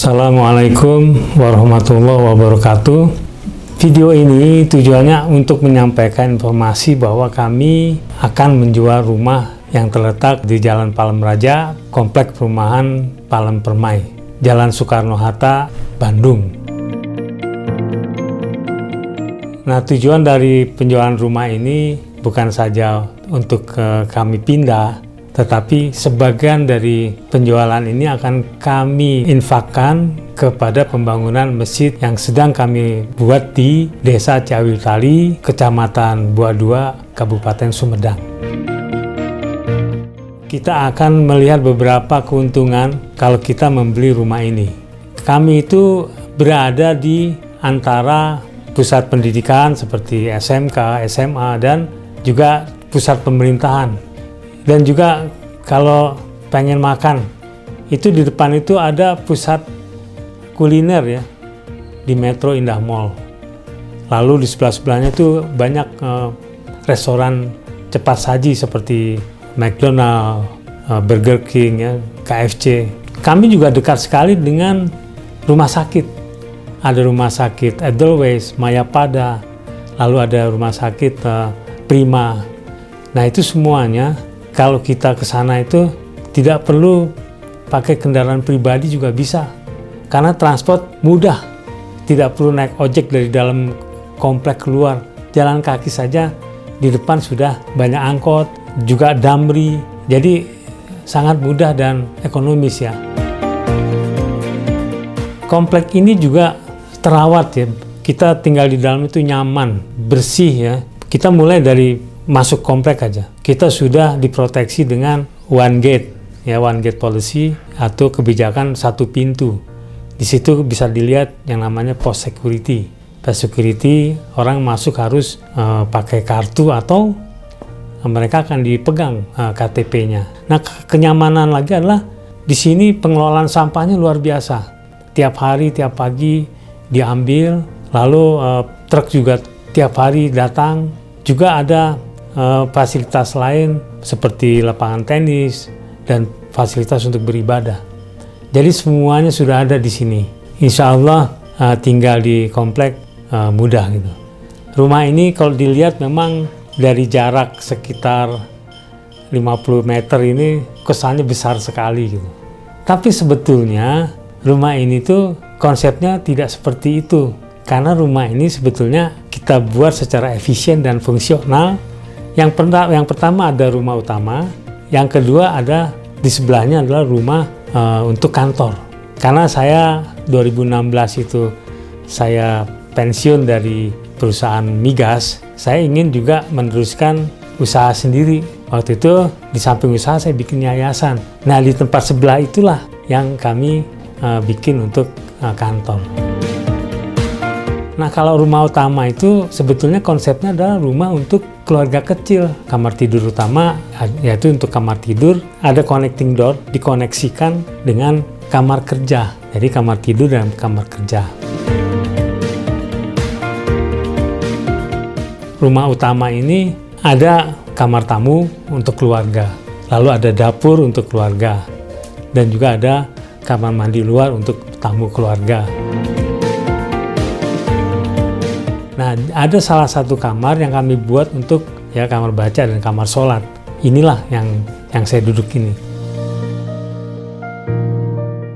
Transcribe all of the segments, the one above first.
Assalamualaikum warahmatullahi wabarakatuh. Video ini tujuannya untuk menyampaikan informasi bahwa kami akan menjual rumah yang terletak di Jalan Palem Raja, Komplek Perumahan Palem Permai, Jalan Soekarno-Hatta, Bandung. Nah, tujuan dari penjualan rumah ini bukan saja untuk kami pindah, tetapi sebagian dari penjualan ini akan kami infakkan kepada pembangunan masjid yang sedang kami buat di Desa Ciawitali, Kecamatan Buah II, Kabupaten Sumedang. Kita akan melihat beberapa keuntungan kalau kita membeli rumah ini. Kami itu berada di antara pusat pendidikan seperti SMK, SMA, dan juga pusat pemerintahan. Dan juga kalau pengen makan, itu di depan itu ada pusat kuliner ya, di Metro Indah Mall. Lalu di sebelah-sebelahnya itu banyak restoran cepat saji seperti McDonald, Burger King, ya, KFC. Kami juga dekat sekali dengan rumah sakit. Ada rumah sakit Edelweiss, Mayapada, lalu ada rumah sakit Prima. Nah, itu semuanya kalau kita ke sana itu tidak perlu pakai kendaraan pribadi juga bisa, karena transport mudah, tidak perlu naik ojek dari dalam komplek keluar, jalan kaki saja di depan sudah banyak angkot, juga Damri, jadi sangat mudah dan ekonomis ya. Komplek ini juga terawat ya, kita tinggal di dalam itu nyaman, bersih ya. Kita mulai dari masuk komplek aja, kita sudah diproteksi dengan one gate policy atau kebijakan satu pintu. Di situ bisa dilihat yang namanya post security. Post security orang masuk harus pakai kartu atau mereka akan dipegang KTP-nya. Nah, kenyamanan lagi adalah di sini pengelolaan sampahnya luar biasa. Tiap hari, tiap pagi diambil, lalu truk juga tiap hari datang. Juga ada fasilitas lain seperti lapangan tenis dan fasilitas untuk beribadah. Jadi semuanya sudah ada di sini. Insya Allah tinggal di komplek mudah gitu. Rumah ini kalau dilihat memang dari jarak sekitar 50 meter ini kesannya besar sekali gitu. Tapi sebetulnya rumah ini tuh konsepnya tidak seperti itu. Karena rumah ini sebetulnya kita buat secara efisien dan fungsional. Yang pertama ada rumah utama, yang kedua ada di sebelahnya adalah rumah untuk kantor. Karena saya 2016 itu saya pensiun dari perusahaan migas, saya ingin juga meneruskan usaha sendiri. Waktu itu di samping usaha saya bikin yayasan. Nah, di tempat sebelah itulah yang kami bikin untuk kantor. Nah, kalau rumah utama itu sebetulnya konsepnya adalah rumah untuk keluarga kecil. Kamar tidur utama yaitu untuk kamar tidur, ada connecting door, dikoneksikan dengan kamar kerja. Jadi kamar tidur dan kamar kerja. Rumah utama ini ada kamar tamu untuk keluarga, lalu ada dapur untuk keluarga, dan juga ada kamar mandi luar untuk tamu keluarga. Nah, ada salah satu kamar yang kami buat untuk ya kamar baca dan kamar sholat. Inilah yang saya duduk ini.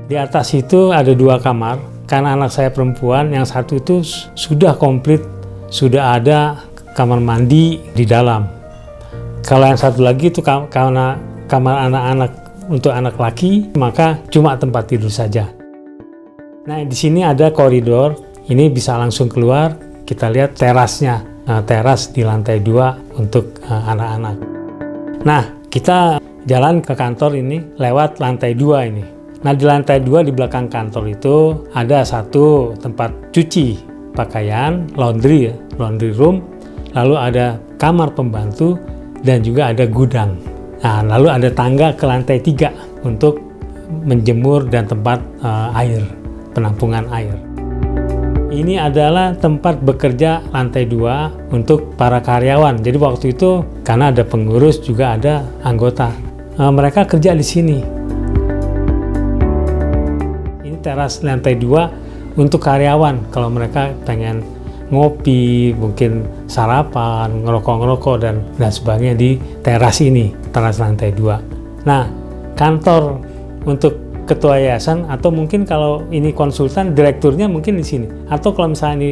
Di atas itu ada dua kamar, karena anak saya perempuan, yang satu itu sudah komplit, sudah ada kamar mandi di dalam. Kalau yang satu lagi itu karena kamar anak-anak untuk anak laki, maka cuma tempat tidur saja. Nah, di sini ada koridor, ini bisa langsung keluar. Kita lihat terasnya, teras di lantai 2 untuk anak-anak. Nah, kita jalan ke kantor ini lewat lantai 2 ini. Nah, di lantai 2 di belakang kantor itu ada satu tempat cuci pakaian, laundry room, lalu ada kamar pembantu dan juga ada gudang. Nah, lalu ada tangga ke lantai 3 untuk menjemur dan tempat air, penampungan air. Ini adalah tempat bekerja lantai 2 untuk para karyawan. Jadi waktu itu karena ada pengurus juga ada anggota, mereka kerja di sini. Ini teras lantai 2 untuk karyawan kalau mereka pengen ngopi, mungkin sarapan, ngerokok dan sebagainya di teras ini, teras lantai 2. Nah, kantor untuk ketua yayasan atau mungkin kalau ini konsultan, direkturnya mungkin di sini. Atau kalau misalnya ini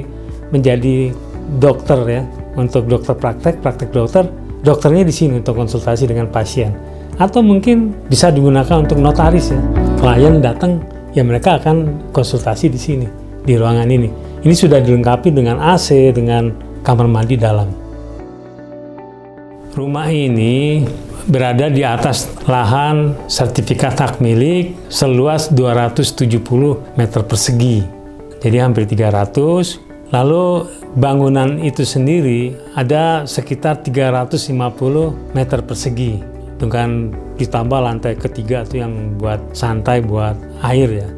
menjadi dokter ya, untuk dokter praktek dokter, dokternya di sini untuk konsultasi dengan pasien. Atau mungkin bisa digunakan untuk notaris ya. Klien datang, ya mereka akan konsultasi di sini, di ruangan ini. Ini sudah dilengkapi dengan AC, dengan kamar mandi dalam. Rumah ini berada di atas lahan sertifikat hak milik seluas 270 meter persegi. Jadi hampir 300. Lalu bangunan itu sendiri ada sekitar 350 meter persegi. Dengan ditambah lantai ketiga itu yang buat santai, buat air ya.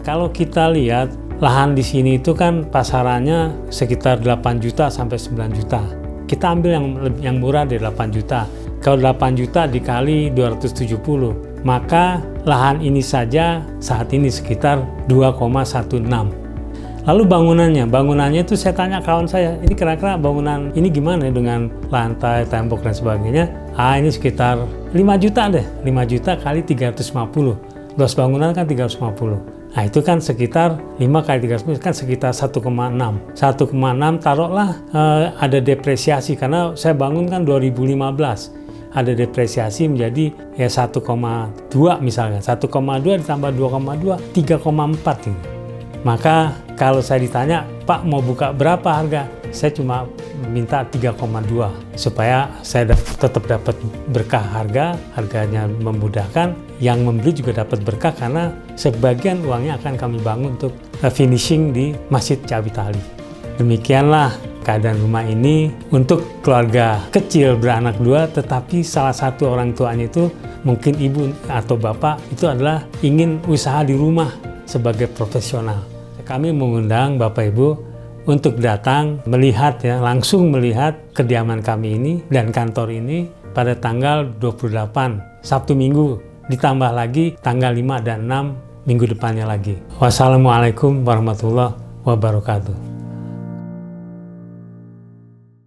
Kalau kita lihat lahan di sini itu kan pasarannya sekitar 8 juta sampai 9 juta. Kita ambil yang murah dari 8 juta. Kalau 8 juta dikali 270, maka lahan ini saja saat ini sekitar 2,16. Lalu bangunannya itu saya tanya kawan saya, ini kira-kira bangunan ini gimana dengan lantai, tembok dan sebagainya? Ini sekitar 5 juta deh, 5 juta kali 350. Luas bangunan kan 350. Nah itu kan sekitar 5 kali 350 kan sekitar 1,6. 1,6 taruhlah ada depresiasi karena saya bangun kan 2015. Ada depresiasi menjadi ya 1,2 misalnya. 1,2 ditambah 2,2, 3,4 ini. Maka kalau saya ditanya, Pak mau buka berapa harga? Saya cuma minta 3,2 supaya saya tetap dapat berkah harganya memudahkan, yang membeli juga dapat berkah karena sebagian uangnya akan kami bangun untuk finishing di Masjid Cawitali. Demikianlah keadaan rumah ini untuk keluarga kecil beranak 2, tetapi salah satu orang tuanya itu mungkin ibu atau bapak itu adalah ingin usaha di rumah sebagai profesional. Kami mengundang Bapak Ibu untuk datang melihat ya, langsung melihat kediaman kami ini dan kantor ini pada tanggal 28 Sabtu Minggu, ditambah lagi tanggal 5 dan 6 minggu depannya lagi. Wassalamualaikum warahmatullahi wabarakatuh.